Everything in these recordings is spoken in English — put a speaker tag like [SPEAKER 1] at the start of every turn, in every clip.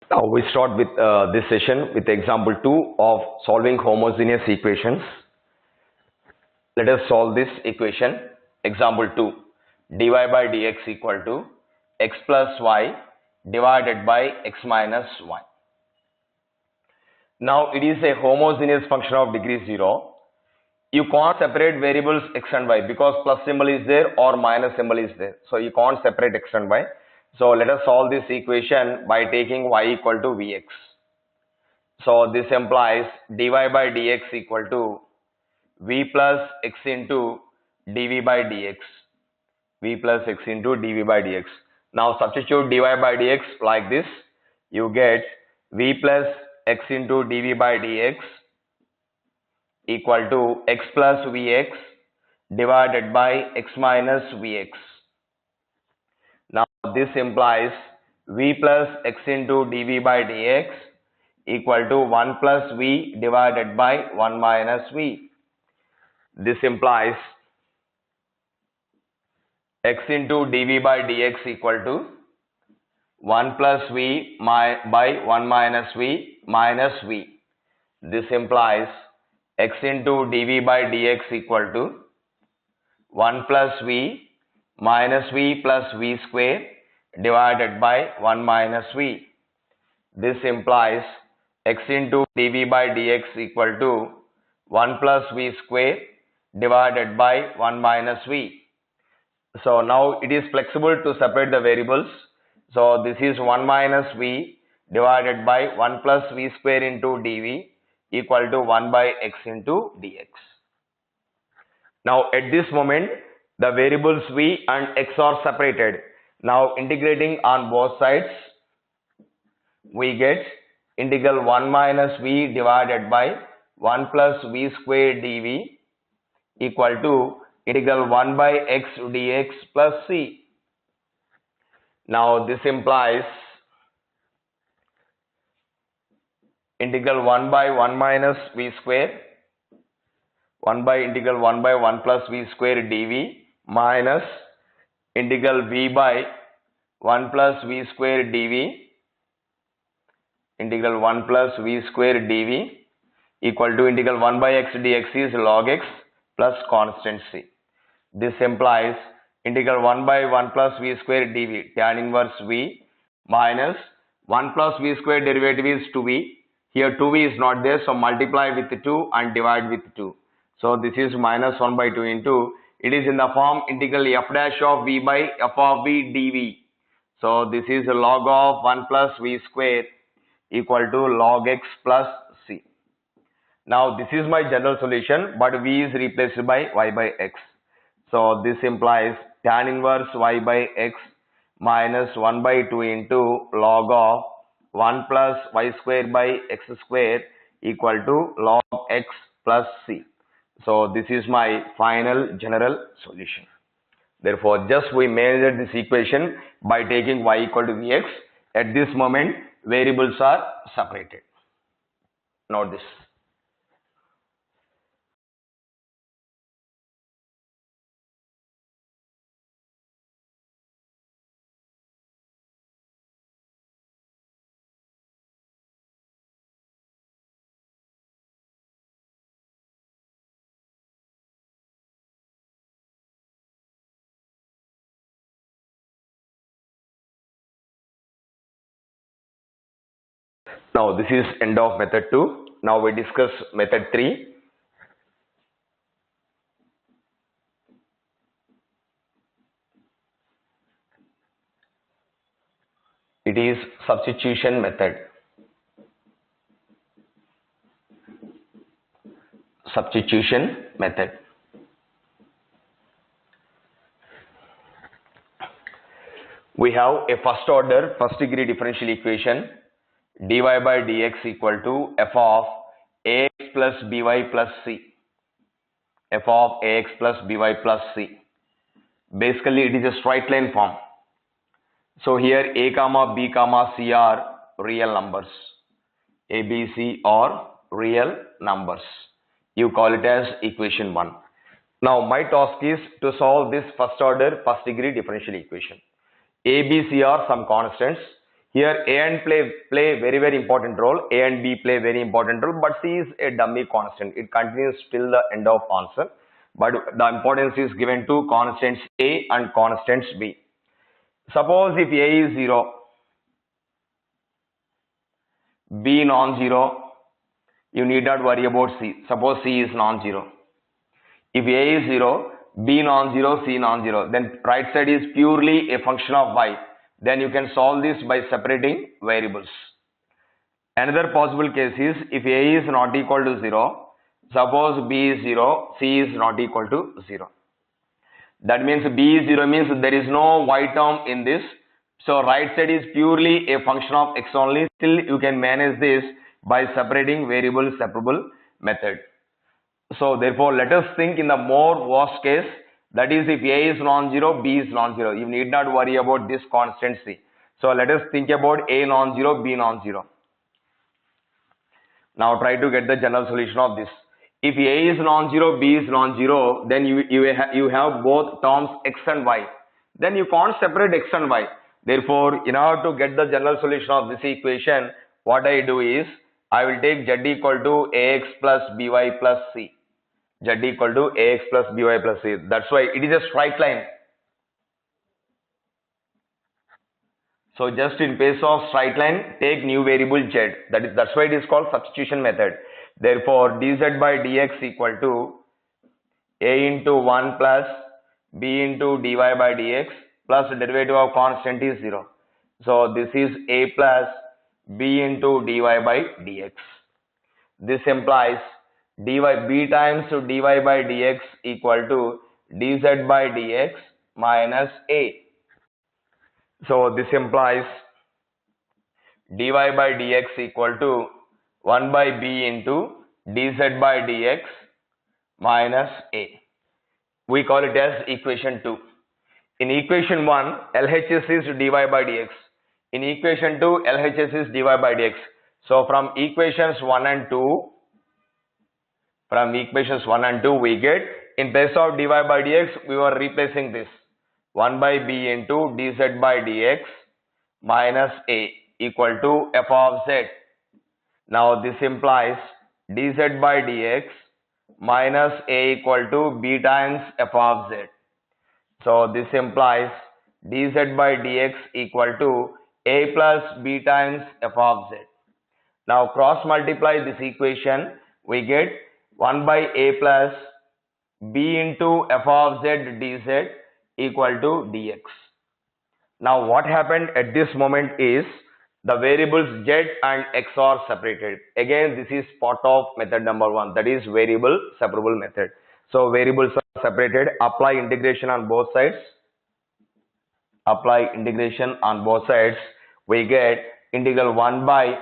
[SPEAKER 1] Now we start with this session with example 2 of solving homogeneous equations. Let us solve this equation. Example 2, dy by dx equal to x plus y divided by x minus y. Now it is a homogeneous function of degree 0. You can't separate variables x and y because plus symbol is there or minus symbol is there. So you can't separate x and y. So let us solve this equation by taking y equal to vx. So this implies dy by dx equal to v plus x into dv by dx. v plus x into dv by dx. Now substitute dy by dx like this. You get v plus x into dv by dx equal to x plus vx divided by x minus vx. Now this implies v plus x into dv by dx equal to 1 plus v divided by 1 minus v. This implies x into dv by dx equal to 1 plus v by 1 minus v minus v. This implies x into dv by dx equal to 1 plus v minus v plus v square divided by 1 minus v. This implies x into dv by dx equal to 1 plus v square divided by 1 minus v. So now it is flexible to separate the variables. So this is 1 minus v divided by 1 plus v square into dv equal to 1 by x into dx. Now at this moment the variables v and x are separated. Now integrating on both sides, we get integral 1 minus v divided by 1 plus v square dv equal to integral 1 by x dx plus c. Now this implies integral 1 by 1 minus v square 1 by integral 1 by 1 plus v square dv minus integral v by 1 plus v square dv integral 1 plus v square dv equal to integral 1 by x dx is log x plus constant c. This implies integral 1 by 1 plus v square dv tan inverse v minus 1 plus v square derivative is 2v. Here 2v is not there, so multiply with 2 and divide with 2. So this is minus 1 by 2 into, it is in the form integral f dash of v by f of v dv. So this is log of 1 plus v square equal to log x plus c. Now this is my general solution, but v is replaced by y by x. So this implies tan inverse y by x minus 1 by 2 into log of 1 plus y square by x square equal to log x plus c. So this is my final general solution. Therefore, just we measured this equation by taking y equal to vx. At this moment, variables are separated. Note this. Now this is end of method 2. Now we discuss method 3. It is substitution method. Substitution method. We have a first order, first degree differential equation dy by dx equal to f of ax plus by plus c. f of ax plus by plus c. Basically it is a straight line form. So here a comma b comma c are real numbers. A, b, c are real numbers. You call it as equation 1. Now my task is to solve this first order, first degree differential equation. A, B, C are some constants. Here A and play very important role. A and B play very important role, but C is a dummy constant. It continues till the end of answer, but the importance is given to constants A and constants B. Suppose if A is 0, B non-zero, you need not worry about C. Suppose C is non-zero. If A is 0, B non-zero, C non-zero, then right side is purely a function of Y. Then you can solve this by separating variables. Another possible case is if A is not equal to 0, suppose B is 0, C is not equal to 0. That means B is 0 means there is no Y term in this. So right side is purely a function of X only. Still you can manage this by separating variable separable method. So therefore let us think in the more worst case, that is if A is non-zero, B is non-zero. You need not worry about this constant C. So let us think about A non-zero, B non-zero. Now try to get the general solution of this. If A is non-zero, B is non-zero, then you have both terms X and Y. Then you can't separate X and Y. Therefore, in order to get the general solution of this equation, what I do is, I will take Z equal to AX plus BY plus C. Z equal to AX plus BY plus C. That's why it is a straight line. So just in place of straight line, take new variable Z. That's why it is called substitution method. Therefore, dz by dx equal to A into 1 plus B into dy by dx plus derivative of constant is 0. So this is A plus B into dy by dx. This implies B times dy by dx equal to dz by dx minus A. So this implies dy by dx equal to 1 by B into dz by dx minus A. We call it as equation 2. In equation 1, LHS is dy by dx. In equation 2, LHS is dy by dx. So from equations 1 and 2, we get, in place of dy by dx, we were replacing this 1 by B into dz by dx minus A equal to f of z. Now this implies dz by dx minus A equal to B times f of z. So this implies dz by dx equal to A plus B times f of z. Now cross multiply this equation, we get 1 by A plus B into f of z dz equal to dx. Now what happened at this moment is the variables z and x are separated. Again, this is part of method number 1, that is variable separable method. So variables are separated. Apply integration on both sides. We get integral 1 by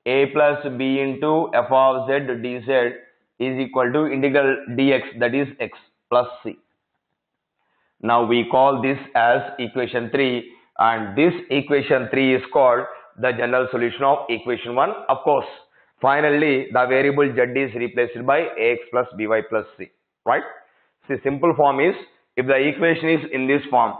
[SPEAKER 1] A plus B into f of z dz is equal to integral dx, that is x plus c. Now we call this as equation 3, and this equation 3 is called the general solution of equation 1. Of course, finally the variable z is replaced by ax plus by plus c, right? The simple form is, if the equation is in this form,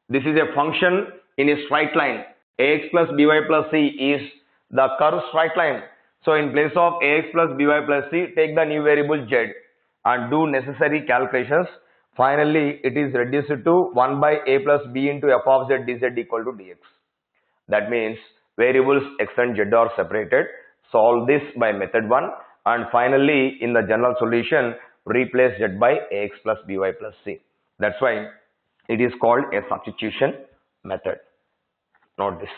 [SPEAKER 1] this is a function in a straight line. Ax plus by plus c is the curved straight line. So in place of ax plus by plus c, take the new variable z and do necessary calculations. Finally, it is reduced to 1 by A plus B into f of z dz equal to dx. That means variables x and z are separated. Solve this by method 1, and finally in the general solution replace z by ax plus by plus c. That's why it is called a substitution method. Note this.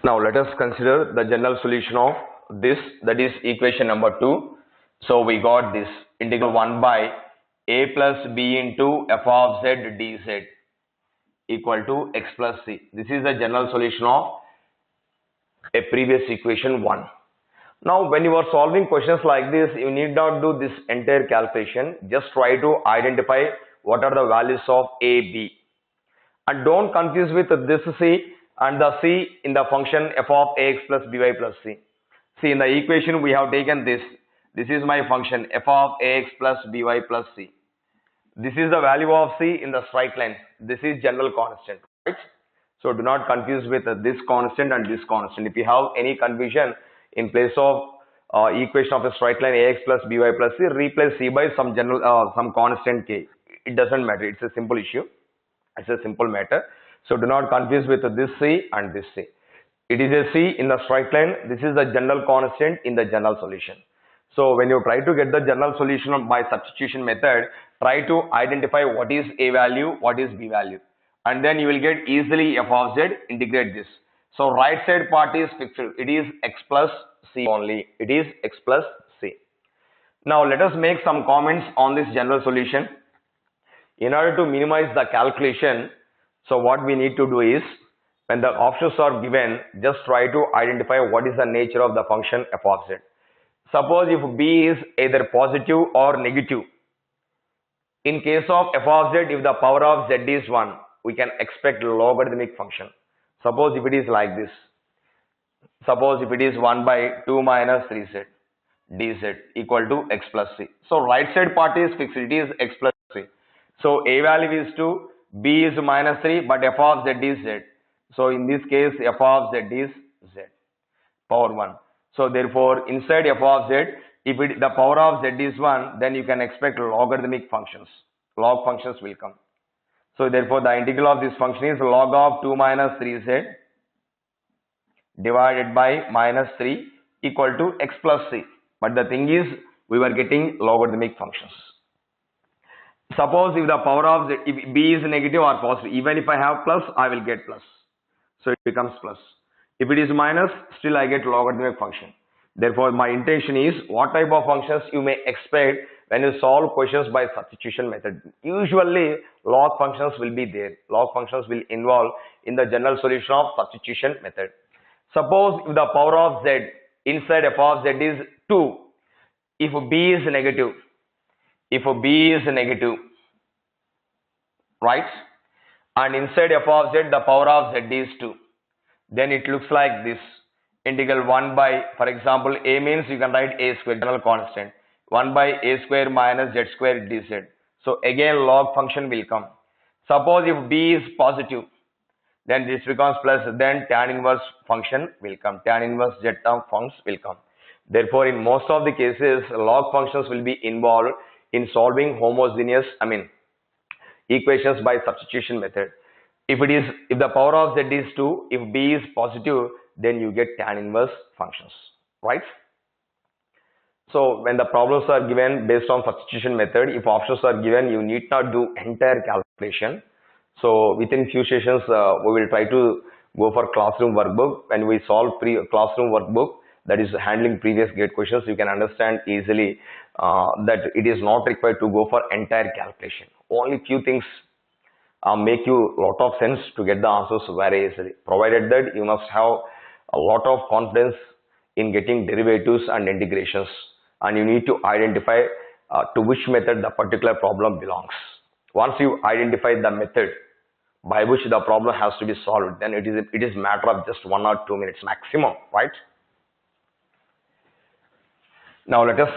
[SPEAKER 1] Now let us consider the general solution of this, that is equation number 2. So we got this integral 1 by A plus B into f of z dz equal to x plus c. This is the general solution of a previous equation 1. Now, when you are solving questions like this, you need not do this entire calculation. Just try to identify what are the values of a, b. And don't confuse with this c and the c in the function f of ax plus by plus c. See, in the equation we have taken this. This is my function f of ax plus by plus c. This is the value of c in the straight line. This is general constant, right? So do not confuse with this constant and this constant. If you have any confusion, in place of equation of a straight line ax plus by plus c, replace c by some general some constant k. It doesn't matter. It's a simple issue. It's a simple matter. So do not confuse with this c and this c. It is a c in the straight line. This is the general constant in the general solution. So when you try to get the general solution by substitution method, try to identify what is a value, what is b value, and then you will get easily f of z. Integrate this. So right side part is fixed. It is x plus c only. It is x plus c. Now let us make some comments on this general solution. In order to minimize the calculation, so what we need to do is, when the options are given, just try to identify what is the nature of the function f of z. Suppose if b is either positive or negative. In case of f of z, if the power of z is 1, we can expect logarithmic function. Suppose if it is like this. Suppose if it is 1 by 2 minus 3z dz equal to x plus c. So right side part is fixed. It is x plus c. So a value is 2, b is minus 3, but f of z is z. So in this case, f of z is z power 1. So therefore, inside f of z, if the power of z is 1, then you can expect logarithmic functions. Log functions will come. So therefore, the integral of this function is log of 2 minus 3z divided by minus 3 equal to x plus c. But the thing is, we were getting logarithmic functions. Suppose if the power of z, if b is negative or positive, even if I have plus, I will get plus. So it becomes plus. If it is minus, still I get logarithmic function. Therefore, my intention is what type of functions you may expect when you solve questions by substitution method. Usually, log functions will be there. Log functions will involve in the general solution of substitution method. Suppose if the power of z inside f of z is 2, if b is negative, right, and inside f of z the power of z is 2, then it looks like this. Integral 1 by, for example, a means you can write a square, general constant, 1 by a square minus z square dz. So again log function will come. Suppose if b is positive, then this becomes plus, then tan inverse function will come. Tan inverse z term functions will come. Therefore, in most of the cases, log functions will be involved in solving homogeneous, equations by substitution method. If the power of z is 2, if b is positive, then you get tan inverse functions, right? So when the problems are given based on substitution method, if options are given, you need not do entire calculation. So within few sessions, we will try to go for classroom workbook. When we solve classroom workbook, that is handling previous gate questions, you can understand easily that it is not required to go for entire calculation. Only few things make you a lot of sense to get the answers very easily, provided that you must have a lot of confidence in getting derivatives and integrations, and you need to identify to which method the particular problem belongs. Once you identify the method by which the problem has to be solved, then it is matter of just 1 or 2 minutes maximum, right? Now let us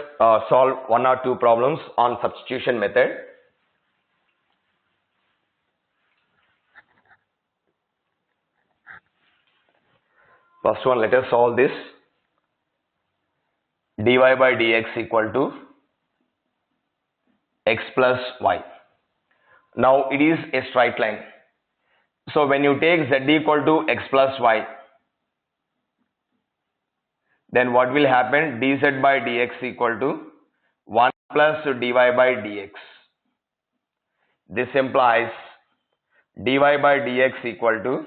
[SPEAKER 1] solve 1 or 2 problems on substitution method. First one, let us solve this. dy by dx equal to x plus y. Now it is a straight line. So when you take z equal to x plus y, then what will happen? Dz by dx equal to 1 plus dy by dx. This implies dy by dx equal to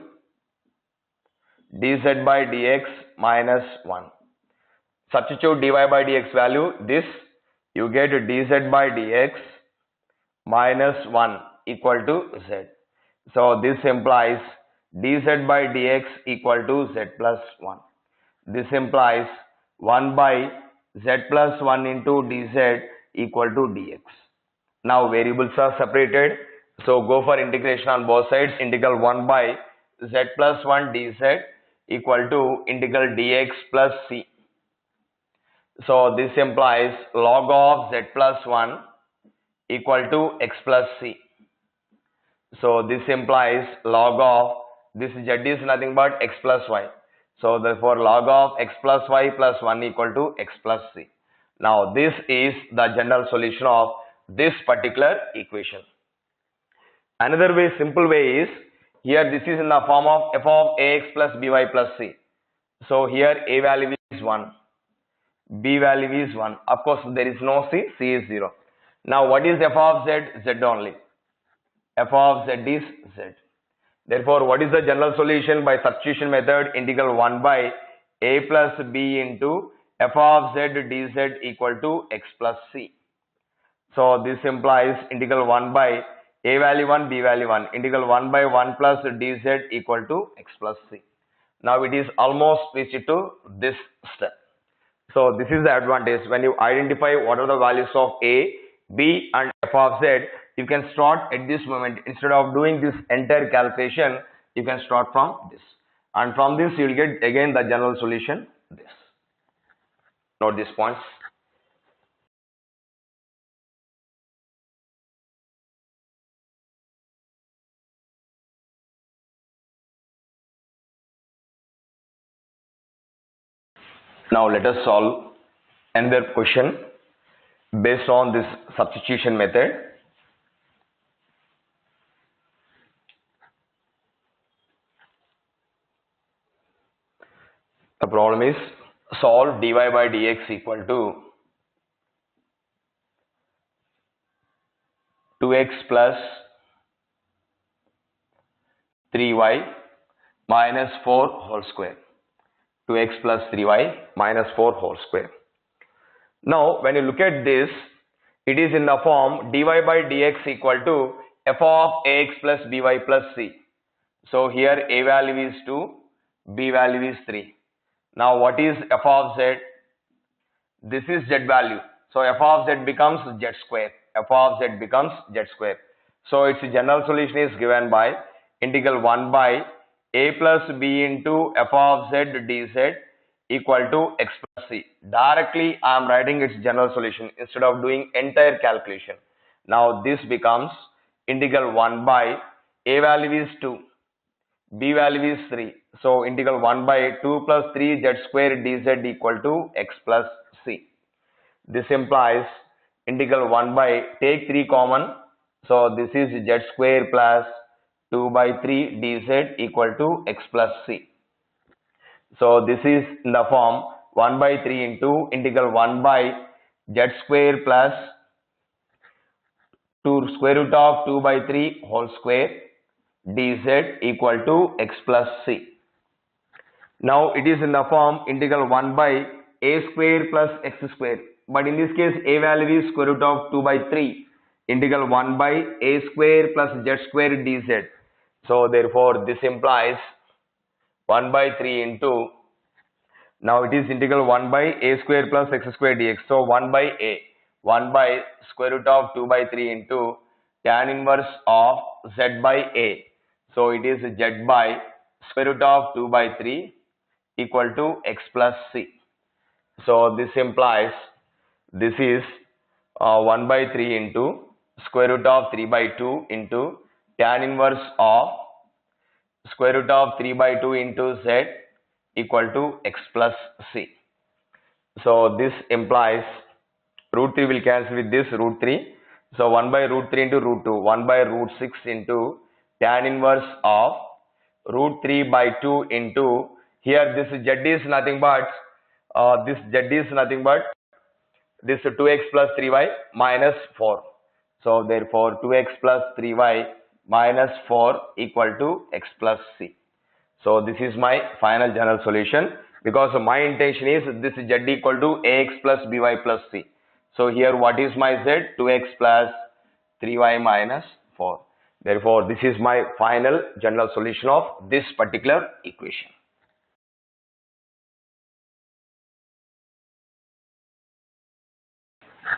[SPEAKER 1] dz by dx minus 1. Substitute dy by dx value, this you get dz by dx minus 1 equal to z. So this implies dz by dx equal to z plus 1. This implies 1 by z plus 1 into dz equal to dx. Now variables are separated. So go for integration on both sides. Integral 1 by z plus 1 dz equal to integral dx plus c. So this implies log of z plus 1 equal to x plus c. So this implies log of this z is nothing but x plus y. So therefore log of x plus y plus 1 equal to x plus c. Now this is the general solution of this particular equation. Another way, simple way is, here this is in the form of f of ax plus by plus c. So here a value is 1, b value is 1. Of course there is no c is 0. Now what is f of z? Z only. F of z is z. Therefore, what is the general solution by substitution method? Integral 1 by a plus b into f of z dz equal to x plus c. So this implies integral 1 by a value 1, b value 1. Integral 1 by 1 plus dz equal to x plus c. Now it is almost reached to this step. So this is the advantage. When you identify what are the values of a, b and f of z, you can start at this moment. Instead of doing this entire calculation, you can start from this. And from this you will get again the general solution, this. Note these points. Now let us solve another question based on this substitution method. The problem is, solve dy by dx equal to 2x plus 3y minus 4 whole square. 2x plus 3y minus 4 whole square. Now when you look at this, it is in the form dy by dx equal to f of ax plus by plus c. So here a value is 2, b value is 3. Now what is f of z? This is z value. So f of z becomes z square. F of z becomes z square. So its general solution is given by integral 1 by a plus b into f of z dz equal to x plus c. Directly I am writing its general solution instead of doing entire calculation. Now this becomes integral 1 by a value is 2, b value is 3. So integral 1 by 2 plus 3 z square dz equal to x plus c. This implies integral 1 by, take 3 common. So this is z square plus 2 by 3 dz equal to x plus c. So this is in the form 1 by 3 into integral 1 by z square plus 2 square root of 2 by 3 whole square dz equal to x plus c. Now it is in the form integral 1 by a square plus x square. But in this case a value is square root of 2 by 3. Integral 1 by a square plus z square dz. So therefore this implies 1 by 3 into, now it is integral 1 by a square plus x square dx. So 1 by a, 1 by square root of 2 by 3 into tan inverse of z by a. So it is z by square root of 2 by 3 equal to x plus c. So this implies this is 1 by 3 into square root of 3 by 2 into tan inverse of square root of 3 by 2 into z equal to x plus c. So this implies root 3 will cancel with this root 3. So 1 by root 3 into root 2, 1 by root 6 into tan inverse of root 3 by 2 into, here this z is nothing but this 2x plus 3y minus 4. So therefore 2x plus 3y minus 4 equal to x plus c. So this is my final general solution, because my intention is this z equal to ax plus by plus c. So here what is my z? 2x plus 3y minus 4. Therefore this is my final general solution of this particular equation.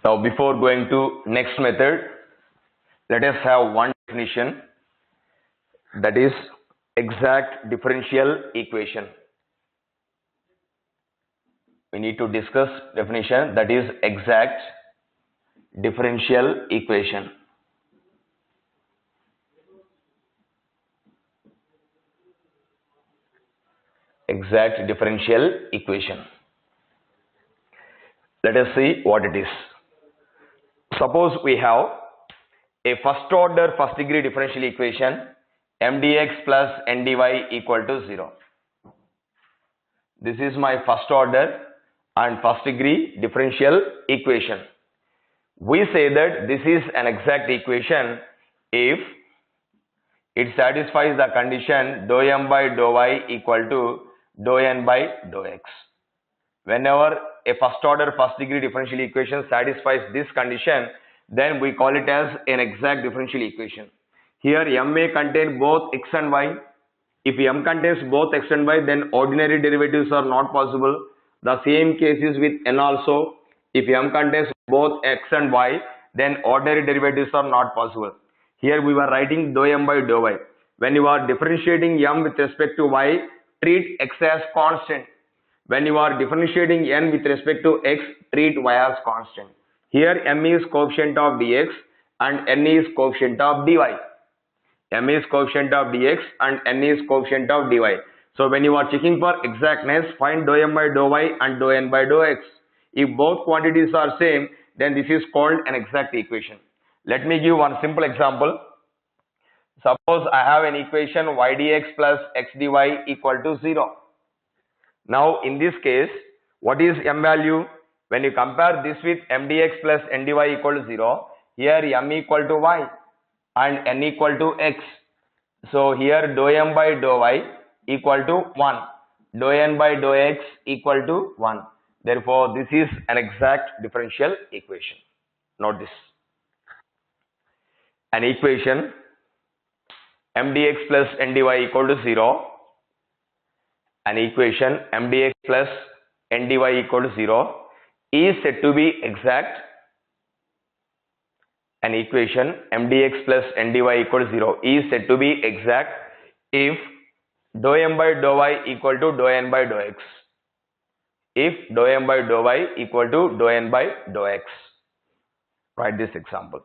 [SPEAKER 1] Now before going to next method, let us have one definition, that is exact differential equation. We need to discuss definition, that is exact differential equation. Exact differential equation. Let us see what it is. Suppose we have a first order first degree differential equation mdx plus ndy equal to 0. This is my first order and first degree differential equation. We say that this is an exact equation if it satisfies the condition dou m by dou y equal to dou n by dou x. Whenever a first order first degree differential equation satisfies this condition, then we call it as an exact differential equation. Here m may contain both x and y. If m contains both x and y, then ordinary derivatives are not possible. The same case is with n also. If m contains both x and y, then ordinary derivatives are not possible. Here we were writing dou m by dou y. When you are differentiating m with respect to y, treat x as constant. When you are differentiating n with respect to x, treat y as constant. Here m is coefficient of dx and n is coefficient of dy. M is coefficient of dx and n is coefficient of dy. So when you are checking for exactness, find dou m by dou y and dou n by dou x. If both quantities are same, then this is called an exact equation. Let me give one simple example. Suppose I have an equation y dx plus x dy equal to 0. Now in this case, what is m value? When you compare this with m dx plus n dy equal to 0, here m equal to y and n equal to x. So here dou m by dou y equal to 1. Dou n by dou x equal to 1. Therefore, this is an exact differential equation. Note this. An equation m dx plus n dy equal to 0. An equation m dx plus n dy equal to 0 is said to be exact. An equation m dx plus n dy equal to 0 is said to be exact if dou m by dou y equal to dou n by dou x. If dou m by dou y equal to dou n by dou x. Write this example.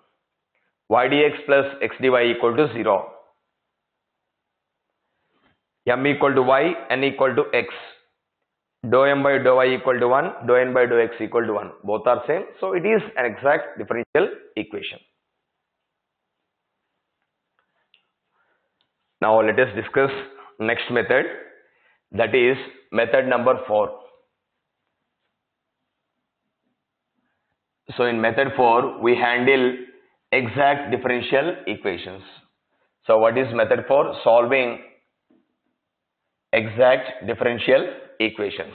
[SPEAKER 1] Y dx plus x dy equal to 0. M equal to y, n equal to x. Dou m by dou y equal to 1, dou n by dou x equal to 1. Both are same. So it is an exact differential equation. Now let us discuss next method, that is method number 4. So in method 4 we handle exact differential equations. So what is method 4? Solving exact differential equations.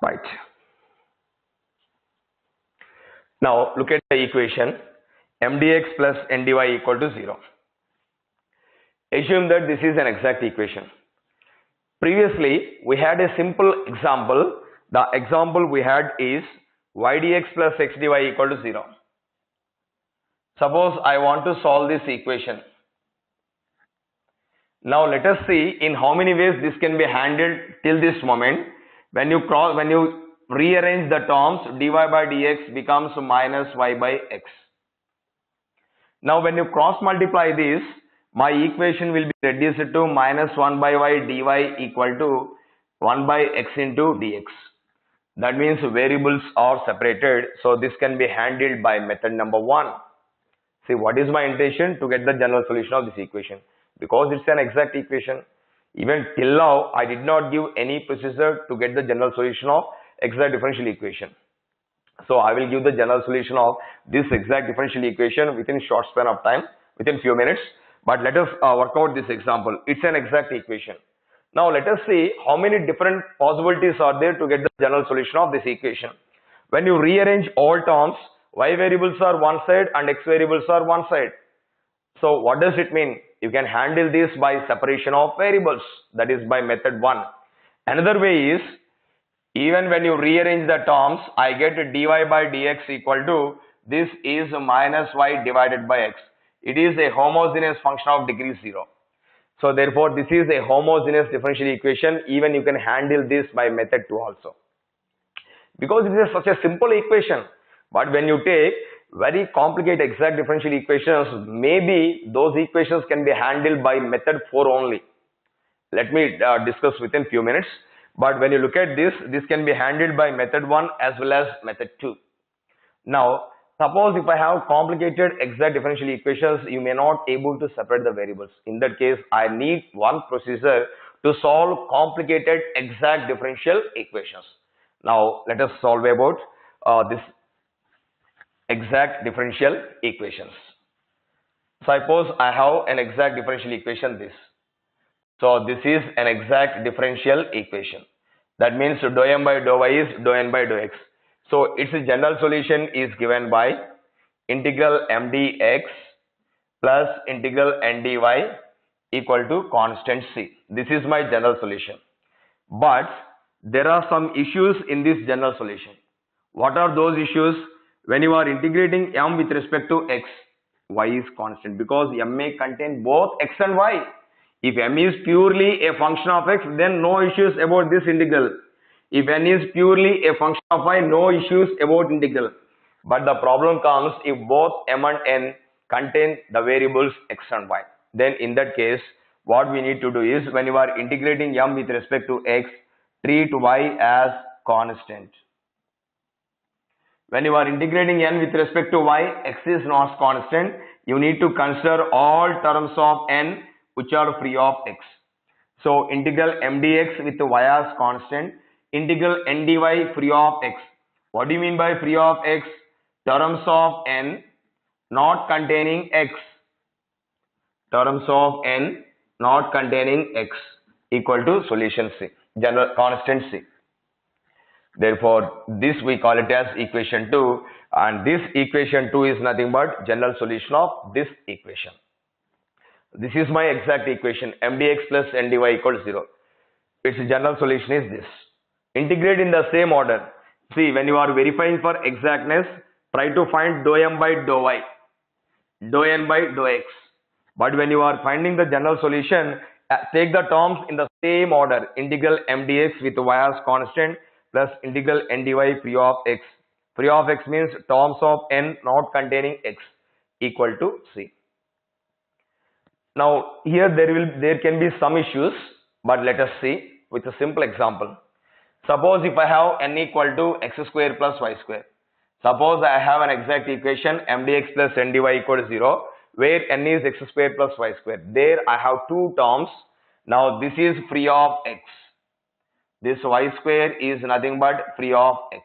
[SPEAKER 1] Right. Now look at the equation m dx plus n dy equal to 0. Assume that this is an exact equation. Previously we had a simple example. The example we had is y dx plus x dy equal to 0. Suppose I want to solve this equation. Now let us see in how many ways this can be handled till this moment. When you rearrange the terms, dy by dx becomes minus y by x. Now when you cross multiply this, my equation will be reduced to minus 1 by y dy equal to 1 by x into dx. That means variables are separated. So this can be handled by method number 1. See, what is my intention? To get the general solution of this equation. Because it's an exact equation. Even till now, I did not give any procedure to get the general solution of exact differential equation. So I will give the general solution of this exact differential equation within short span of time, within few minutes. But let us work out this example. It's an exact equation. Now let us see how many different possibilities are there to get the general solution of this equation. When you rearrange all terms, y variables are one side and x variables are one side. So what does it mean? You can handle this by separation of variables, that is by method 1. Another way is, even when you rearrange the terms, I get dy by dx equal to, this is minus y divided by x. It is a homogeneous function of degree 0. So therefore, this is a homogeneous differential equation. Even you can handle this by method 2 also. Because it is such a simple equation. But when you take very complicated exact differential equations, maybe those equations can be handled by method 4 only. Let me discuss within few minutes. But when you look at this, this can be handled by method 1 as well as method 2. Now, suppose if I have complicated exact differential equations, you may not able to separate the variables. In that case, I need one procedure to solve complicated exact differential equations. Now, let us solve about this exact differential equations. Suppose I have an exact differential equation this. So this is an exact differential equation. That means dou m by dou y is dou n by dou x. So its general solution is given by integral m dx plus integral n dy equal to constant c. This is my general solution. But there are some issues in this general solution. What are those issues? When you are integrating m with respect to x, y is constant because m may contain both x and y. If m is purely a function of x, then no issues about this integral. If n is purely a function of y, no issues about integral. But the problem comes if both m and n contain the variables x and y. Then in that case, what we need to do is, when you are integrating m with respect to x, treat y as constant. When you are integrating n with respect to y, x is not constant. You need to consider all terms of n which are free of x. So integral m dx with y as constant, integral n dy free of x. What do you mean by free of x? Terms of n not containing x. Terms of n not containing x equal to solution C, general constant C. Therefore, this we call it as equation 2, and this equation 2 is nothing but general solution of this equation. This is my exact equation, m dx plus n dy equals 0. Its general solution is this. Integrate in the same order. See, when you are verifying for exactness, try to find dou m by dou y, dou n by dou x. But when you are finding the general solution, take the terms in the same order. Integral m dx with y as constant plus integral n dy free of x. Free of x means terms of n not containing x equal to c. Now here there can be some issues, but let us see with a simple example. Suppose if I have n equal to x square plus y square. Suppose I have an exact equation m dx plus n dy equal to 0, where n is x square plus y square. There I have two terms. Now this is free of x. This y square is nothing but free of x.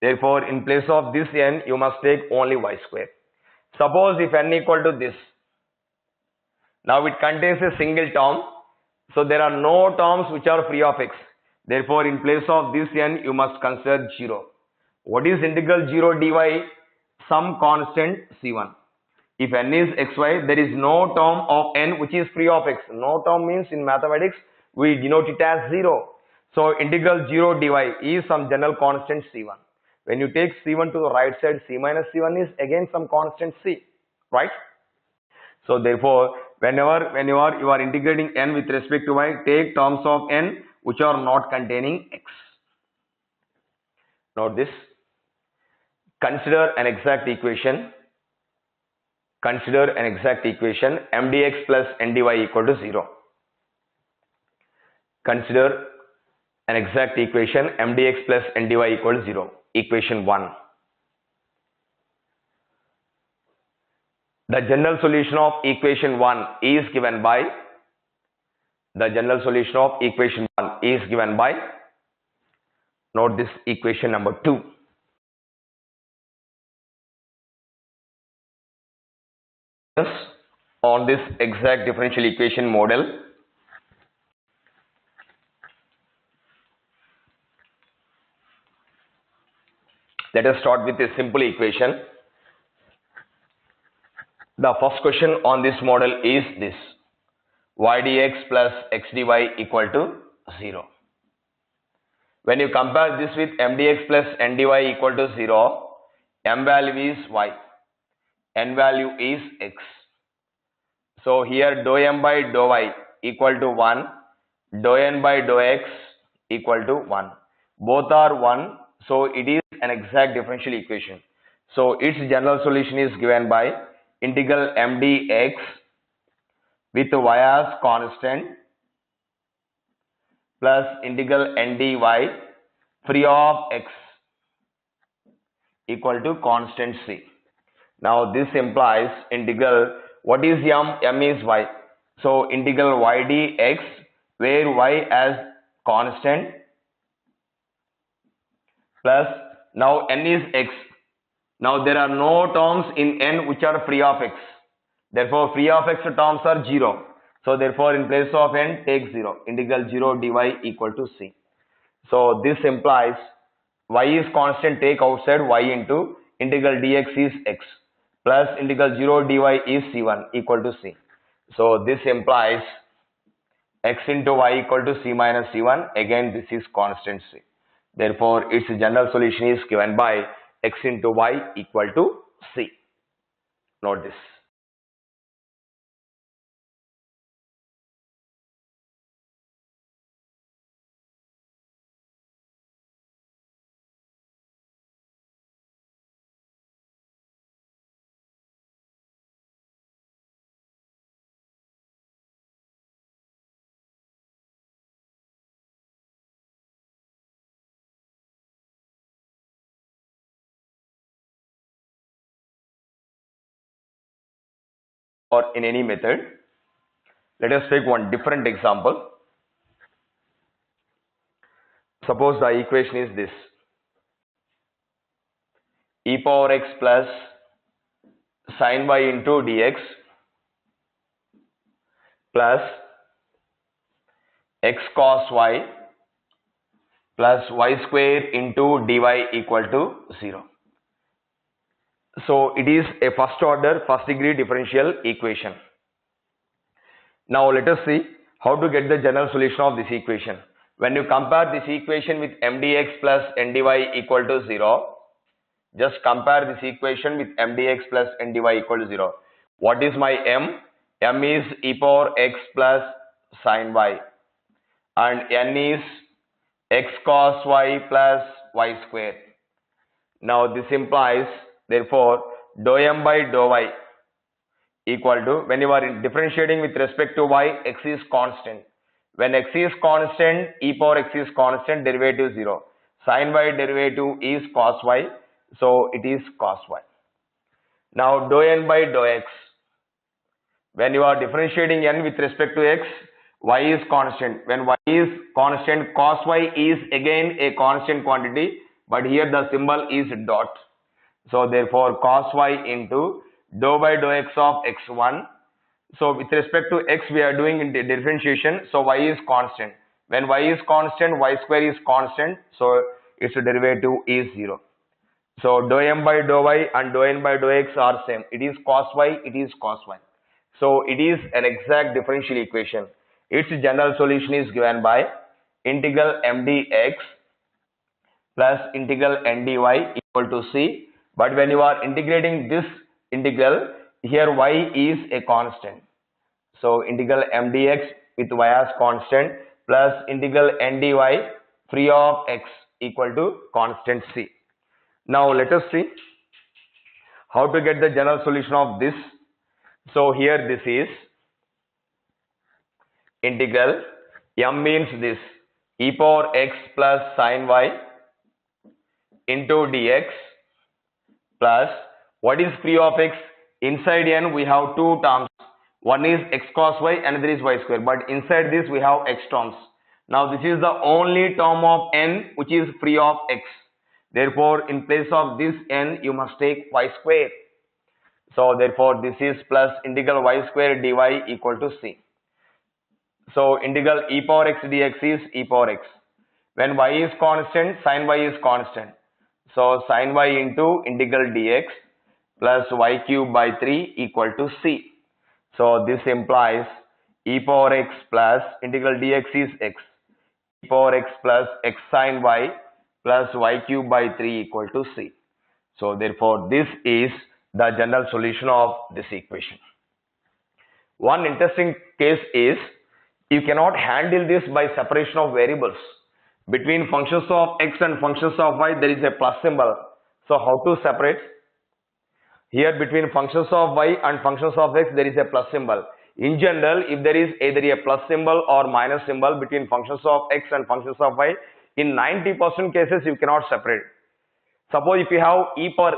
[SPEAKER 1] Therefore, in place of this n, you must take only y square. Suppose if n equal to this. Now it contains a single term. So there are no terms which are free of x. Therefore, in place of this n, you must consider 0. What is integral 0 dy? Some constant c1. If n is xy, there is no term of n which is free of x. No term means in mathematics, we denote it as 0. So integral 0 dy is some general constant c1. When you take c1 to the right side, c minus c1 is again some constant c, right? So therefore, whenever you are integrating n with respect to y, take terms of n which are not containing x. Note this. Consider an exact equation. Consider an exact equation m dx plus n dy equal to 0. Consider an exact equation m dx plus n dy equal to 0. Equation 1. The general solution of equation 1 is given by, note this, equation number 2. On this exact differential equation model, let us start with a simple equation. The first question on this model is this: y dx plus x dy equal to 0. When you compare this with m dx plus n dy equal to 0, m value is y, n value is x. So here dou m by dou y equal to 1, dou n by dou x equal to 1. Both are 1, so it is an exact differential equation. So its general solution is given by integral m dx with y as constant plus integral n dy free of x equal to constant c. Now this implies integral, what is m? M is y. So integral y dx where y as constant plus now n is x. Now there are no terms in n which are free of x. Therefore free of x terms are 0. So therefore in place of n take 0. Integral 0 dy equal to c. So this implies y is constant, take outside y into integral dx is x plus integral 0 dy is c1 equal to c. So this implies x into y equal to c minus c1. Again this is constant c. Therefore its general solution is given by x into y equal to c. Note this. Or in any method, let us take one different example. Suppose the equation is this: e power x plus sin y into dx plus x cos y plus y square into dy equal to 0. So it is a first order, first degree differential equation. Now let us see how to get the general solution of this equation. When you compare this equation with m dx plus n dy equal to 0, just compare this equation with m dx plus n dy equal to 0. What is my m? M is e power x plus sin y and n is x cos y plus y square. Now this implies, therefore, dou m by dou y equal to, when you are differentiating with respect to y, x is constant. When x is constant, e power x is constant, derivative 0. Sin y derivative is cos y, so it is cos y. Now dou n by dou x, when you are differentiating n with respect to x, y is constant. When y is constant, cos y is again a constant quantity, but here the symbol is dot. So therefore cos y into dou by dou x of x1. So with respect to x we are doing in the differentiation, so y is constant. When y is constant, y square is constant, so its derivative is 0. So dou m by dou y and dou n by dou x are same. It is cos y, it is cos y. So it is an exact differential equation. Its general solution is given by integral m dx plus integral n dy equal to c. But when you are integrating this integral, here y is a constant. So integral m dx with y as constant plus integral n dy free of x equal to constant c. Now let us see how to get the general solution of this. So here this is integral m means this e power x plus sin y into dx plus what is free of x? Inside n we have two terms. One is x cos y, another is y square. But inside this we have x terms. Now this is the only term of n which is free of x. Therefore in place of this n you must take y square. So therefore this is plus integral y square dy equal to c. So integral e power x dx is e power x. When y is constant, sin y is constant. So sin y into integral dx plus y cube by 3 equal to c. So this implies e power x plus integral dx is x. power x plus x sin y plus y cube by 3 equal to c. So therefore this is the general solution of this equation. One interesting case is you cannot handle this by separation of variables. Between functions of x and functions of y there is a plus symbol. So how to separate? Here between functions of y and functions of x there is a plus symbol. In general, if there is either a plus symbol or minus symbol between functions of x and functions of y, in 90% cases you cannot separate. Suppose if you have e power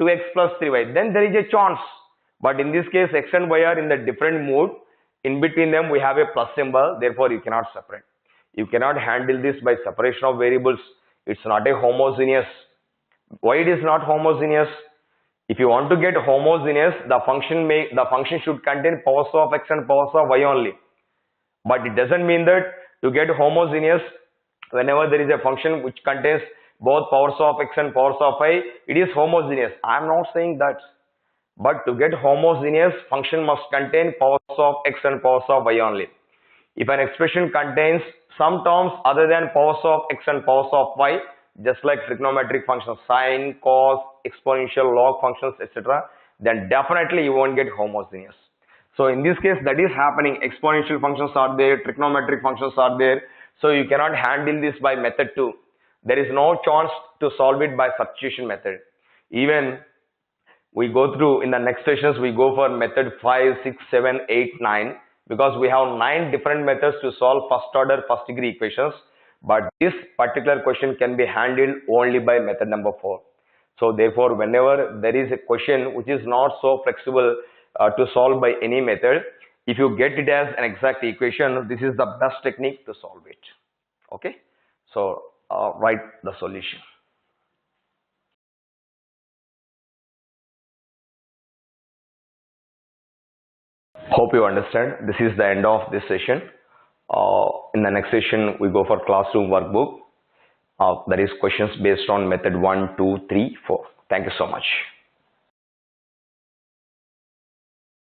[SPEAKER 1] 2x plus 3y, then there is a chance. But in this case, x and y are in the different mode. In between them, we have a plus symbol. Therefore, you cannot separate. You cannot handle this by separation of variables. It's not a homogeneous. Why it is not homogeneous? If you want to get homogeneous, the function should contain powers of x and powers of y only. But it doesn't mean that to get homogeneous, whenever there is a function which contains both powers of x and powers of y, it is homogeneous. I am not saying that. But to get homogeneous, function must contain powers of x and powers of y only. If an expression contains some terms other than powers of x and powers of y, just like trigonometric functions, sine, cos, exponential, log functions, etc., then definitely you won't get homogeneous. So in this case, that is happening. Exponential functions are there, trigonometric functions are there. So you cannot handle this by method 2. There is no chance to solve it by substitution method. Even we go through in the next sessions, we go for method 5, 6, 7, 8, 9, because we have 9 different methods to solve first order, first degree equations. But this particular question can be handled only by method number 4. So therefore, whenever there is a question which is not so flexible to solve by any method, if you get it as an exact equation, this is the best technique to solve it. Okay. So write the solution. Hope you understand. This is the end of this session. In the next session, we go for classroom workbook. That is questions based on method 1, 2, 3, 4. Thank you so much.